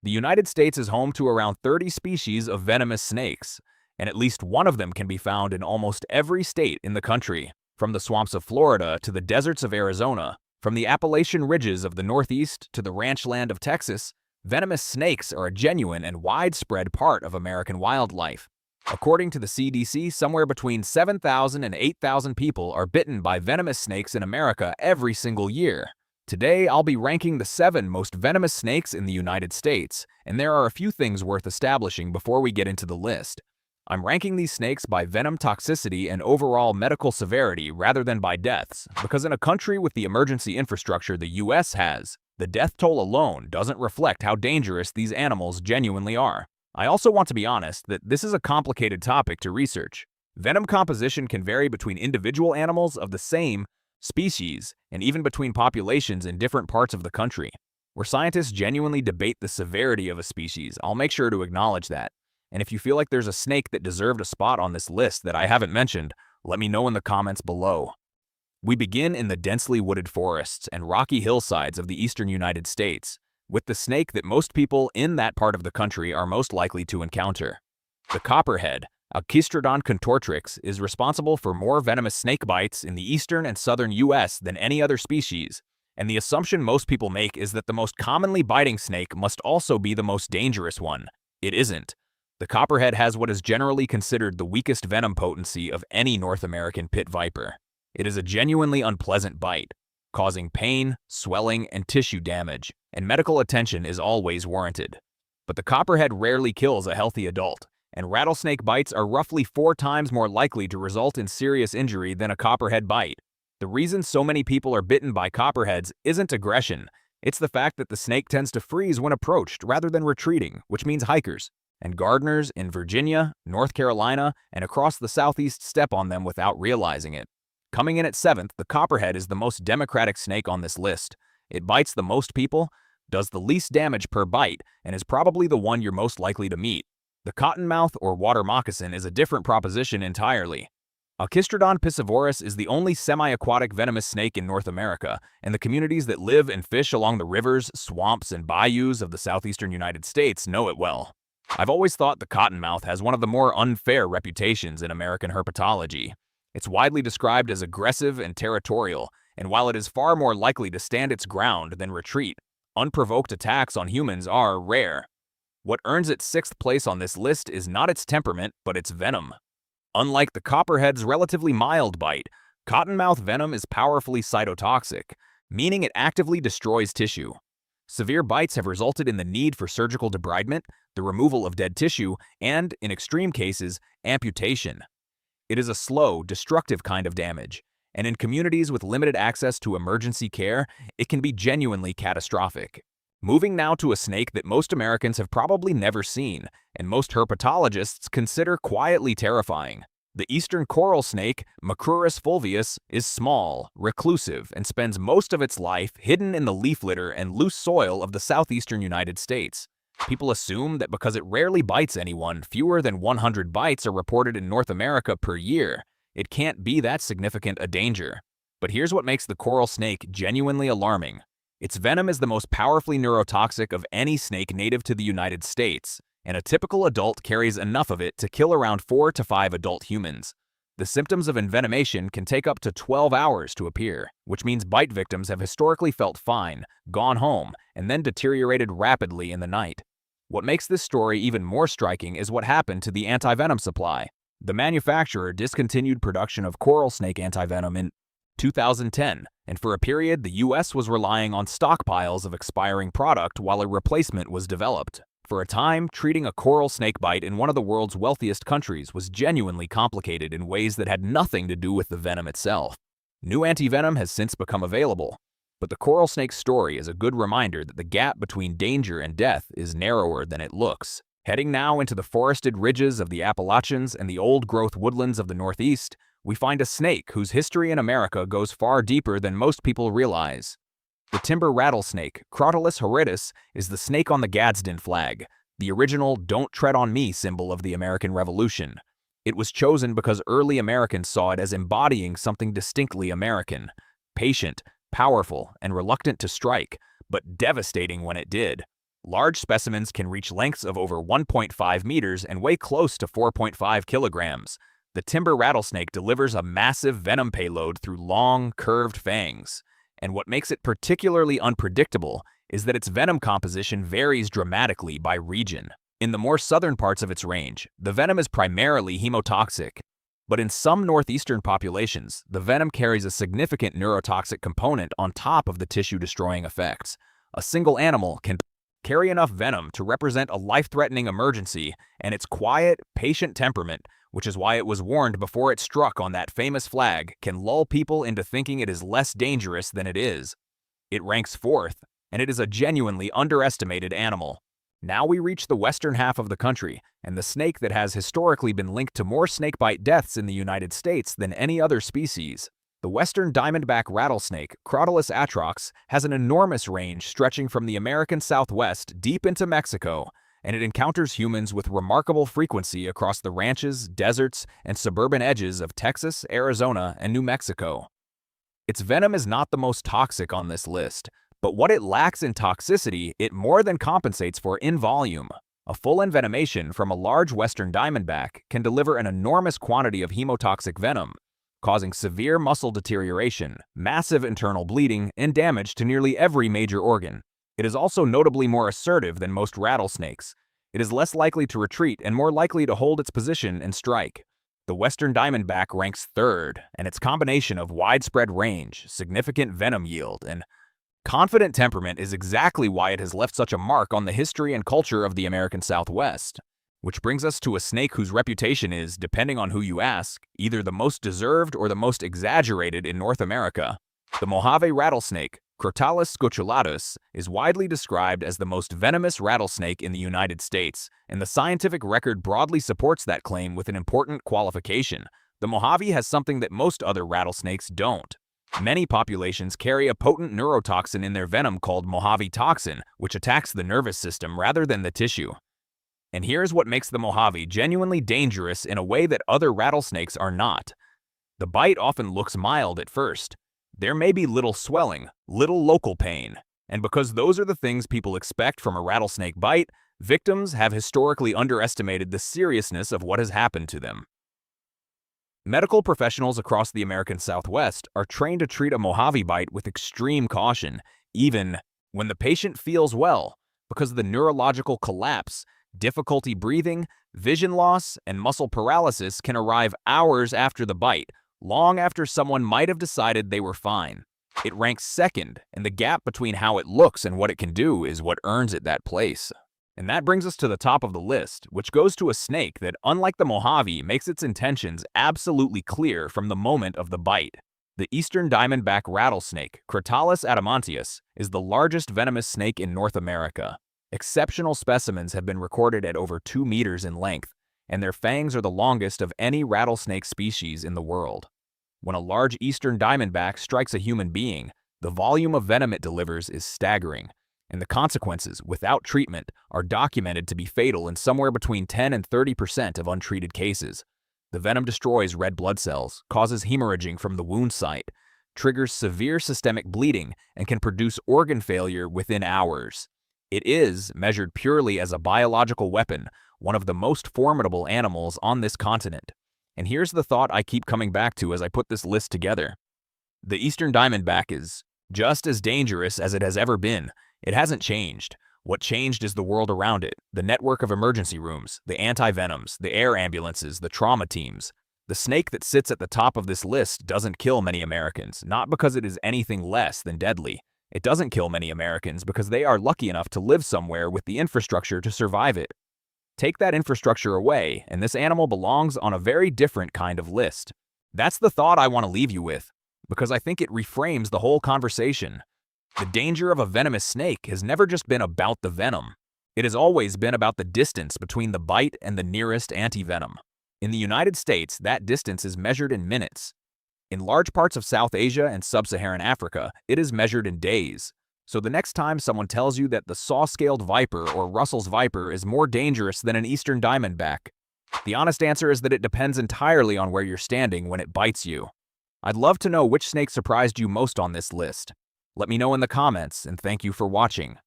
The United States is home to around 30 species of venomous snakes, and at least one of them can be found in almost every state in the country, from the swamps of Florida to the deserts of Arizona, from the Appalachian ridges of the Northeast to the ranch land of Texas. Venomous snakes are a genuine and widespread part of American wildlife. According to the CDC, somewhere between 7,000 and 8,000 people are bitten by venomous snakes in America every single year. Today, I'll be ranking the 7 most venomous snakes in the United States, and there are a few things worth establishing before we get into the list. I'm ranking these snakes by venom toxicity and overall medical severity rather than by deaths, because in a country with the emergency infrastructure the US has, the death toll alone doesn't reflect how dangerous these animals genuinely are. I also want to be honest that this is a complicated topic to research. Venom composition can vary between individual animals of the same species and even between populations in different parts of the country. Where scientists genuinely debate the severity of a species, I'll make sure to acknowledge that. And if you feel like there's a snake that deserved a spot on this list that I haven't mentioned, let me know in the comments below. We begin in the densely wooded forests and rocky hillsides of the eastern United States, with the snake that most people in that part of the country are most likely to encounter. The Copperhead, Alkistrodon contortrix, is responsible for more venomous snake bites in the eastern and southern US than any other species, and the assumption most people make is that the most commonly biting snake must also be the most dangerous one. It isn't. The Copperhead has what is generally considered the weakest venom potency of any North American pit viper. It is a genuinely unpleasant bite, causing pain, swelling, and tissue damage, and medical attention is always warranted. But the Copperhead rarely kills a healthy adult, and rattlesnake bites are roughly 4 times more likely to result in serious injury than a Copperhead bite. The reason so many people are bitten by Copperheads isn't aggression, it's the fact that the snake tends to freeze when approached rather than retreating, which means hikers and gardeners in Virginia, North Carolina, and across the Southeast step on them without realizing it. Coming in at 7th, the Copperhead is the most democratic snake on this list. It bites the most people, does the least damage per bite, and is probably the one you're most likely to meet. The Cottonmouth or water moccasin is a different proposition entirely. Alkistrodon piscivorus is the only semi-aquatic venomous snake in North America, and the communities that live and fish along the rivers, swamps, and bayous of the southeastern United States know it well. I've always thought the Cottonmouth has one of the more unfair reputations in American herpetology. It's widely described as aggressive and territorial, and while it is far more likely to stand its ground than retreat, unprovoked attacks on humans are rare. What earns it 6th place on this list is not its temperament, but its venom. Unlike the Copperhead's relatively mild bite, Cottonmouth venom is powerfully cytotoxic, meaning it actively destroys tissue. Severe bites have resulted in the need for surgical debridement, the removal of dead tissue, and, in extreme cases, amputation. It is a slow, destructive kind of damage, and in communities with limited access to emergency care, it can be genuinely catastrophic. Moving now to a snake that most Americans have probably never seen, and most herpetologists consider quietly terrifying. The eastern coral snake, Macrurus fulvius, is small, reclusive, and spends most of its life hidden in the leaf litter and loose soil of the southeastern United States. People assume that because it rarely bites anyone, fewer than 100 bites are reported in North America per year. It can't be that significant a danger. But here's what makes the coral snake genuinely alarming. Its venom is the most powerfully neurotoxic of any snake native to the United States, and a typical adult carries enough of it to kill around 4 to 5 adult humans. The symptoms of envenomation can take up to 12 hours to appear, which means bite victims have historically felt fine, gone home, and then deteriorated rapidly in the night. What makes this story even more striking is what happened to the antivenom supply. The manufacturer discontinued production of coral snake antivenom in 2010, and for a period the US was relying on stockpiles of expiring product while a replacement was developed. For a time, treating a coral snake bite in one of the world's wealthiest countries was genuinely complicated in ways that had nothing to do with the venom itself. New antivenom has since become available, but the coral snake's story is a good reminder that the gap between danger and death is narrower than it looks. Heading now into the forested ridges of the Appalachians and the old-growth woodlands of the Northeast, we find a snake whose history in America goes far deeper than most people realize. The timber rattlesnake, Crotalus horridus, is the snake on the Gadsden flag, the original "Don't Tread on Me" symbol of the American Revolution. It was chosen because early Americans saw it as embodying something distinctly American: patient, powerful, and reluctant to strike, but devastating when it did. Large specimens can reach lengths of over 1.5 meters and weigh close to 4.5 kilograms. The timber rattlesnake delivers a massive venom payload through long, curved fangs. And what makes it particularly unpredictable is that its venom composition varies dramatically by region. In the more southern parts of its range, the venom is primarily hemotoxic. But in some northeastern populations, the venom carries a significant neurotoxic component on top of the tissue-destroying effects. A single animal can carry enough venom to represent a life-threatening emergency, and its quiet, patient temperament, which is why it was warned before it struck on that famous flag, can lull people into thinking it is less dangerous than it is. It ranks fourth, and it is a genuinely underestimated animal. Now we reach the western half of the country, and the snake that has historically been linked to more snakebite deaths in the United States than any other species. The western diamondback rattlesnake, Crotalus atrox, has an enormous range stretching from the American Southwest deep into Mexico, and it encounters humans with remarkable frequency across the ranches, deserts, and suburban edges of Texas, Arizona, and New Mexico. Its venom is not the most toxic on this list, but what it lacks in toxicity, it more than compensates for in volume. A full envenomation from a large western diamondback can deliver an enormous quantity of hemotoxic venom, causing severe muscle deterioration, massive internal bleeding, and damage to nearly every major organ. It is also notably more assertive than most rattlesnakes. It is less likely to retreat and more likely to hold its position and strike. The western diamondback ranks third, and its combination of widespread range, significant venom yield, and confident temperament is exactly why it has left such a mark on the history and culture of the American Southwest. Which brings us to a snake whose reputation is, depending on who you ask, either the most deserved or the most exaggerated in North America. The Mojave Rattlesnake, Crotalus scutellatus, is widely described as the most venomous rattlesnake in the United States, and the scientific record broadly supports that claim with an important qualification. The Mojave has something that most other rattlesnakes don't. Many populations carry a potent neurotoxin in their venom called Mojave toxin, which attacks the nervous system rather than the tissue. And here's what makes the Mojave genuinely dangerous in a way that other rattlesnakes are not. The bite often looks mild at first. There may be little swelling, little local pain, and because those are the things people expect from a rattlesnake bite, victims have historically underestimated the seriousness of what has happened to them. Medical professionals across the American Southwest are trained to treat a Mojave bite with extreme caution, even when the patient feels well, because the neurological collapse, difficulty breathing, vision loss, and muscle paralysis can arrive hours after the bite, long after someone might have decided they were fine. It ranks second, and the gap between how it looks and what it can do is what earns it that place. And that brings us to the top of the list, which goes to a snake that, unlike the Mojave, makes its intentions absolutely clear from the moment of the bite. The eastern diamondback rattlesnake, Crotalus adamantius, is the largest venomous snake in North America. Exceptional specimens have been recorded at over 2 meters in length, and their fangs are the longest of any rattlesnake species in the world. When a large eastern diamondback strikes a human being, the volume of venom it delivers is staggering, and the consequences, without treatment, are documented to be fatal in somewhere between 10 and 30% of untreated cases. The venom destroys red blood cells, causes hemorrhaging from the wound site, triggers severe systemic bleeding, and can produce organ failure within hours. It is, measured purely as a biological weapon, one of the most formidable animals on this continent. And here's the thought I keep coming back to as I put this list together. The eastern diamondback is just as dangerous as it has ever been. It hasn't changed. What changed is the world around it, the network of emergency rooms, the anti-venoms, the air ambulances, the trauma teams. The snake that sits at the top of this list doesn't kill many Americans, not because it is anything less than deadly. It doesn't kill many Americans because they are lucky enough to live somewhere with the infrastructure to survive it. Take that infrastructure away, and this animal belongs on a very different kind of list. That's the thought I want to leave you with, because I think it reframes the whole conversation. The danger of a venomous snake has never just been about the venom. It has always been about the distance between the bite and the nearest anti-venom. In the United States, that distance is measured in minutes. In large parts of South Asia and Sub-Saharan Africa, it is measured in days. So the next time someone tells you that the saw-scaled viper or Russell's viper is more dangerous than an eastern diamondback, the honest answer is that it depends entirely on where you're standing when it bites you. I'd love to know which snake surprised you most on this list. Let me know in the comments, and thank you for watching.